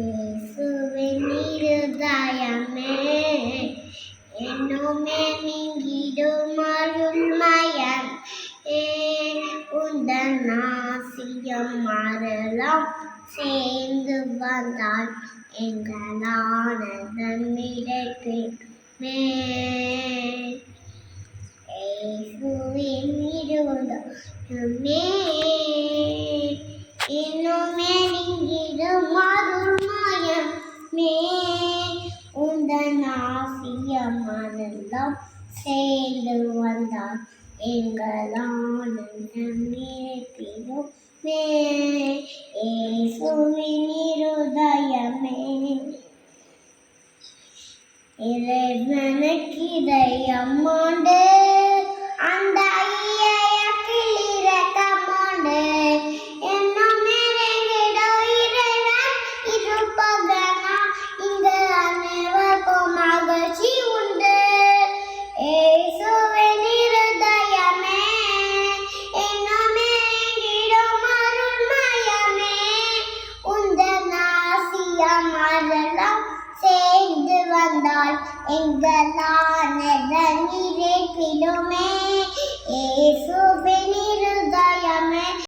இயேசுவின் இருதயமே என்னுமே நீங்கிடும் அருள்மயம் உந்தன் ஆசியம் மரலாம் சேர்ந்து வந்தால் எங்களானதன் மிரட்டுமே இயேசுவின் இருதயமே என்னுமே நீங்கிடும் அருள்மயமே உந்தன் ஆசியம் மரலாம் சேர்ந்து வந்தால் எங்களானதன் மிரட்டுமே இயேசுவின் இருதயமே இறைவனுக்கு இதயம் உண்டு அந்த ஐயத்தில் இரக்கமுண்டு என்னுமே வேண்டிடும் இறைவன் இருப்பதனா இங்கு அனைவருக்கும் மகிழ்ச்சி உண்டு இயேசுவின் இருதயமே என்னுமே வேண்டிடும் அருள்மயமே உந்தன் ஆசியம் மரலாம் சேர்ந்து வந்தால் எங்களானதன் நிறைப்பிலுமே இயேசுவின் இருதயமே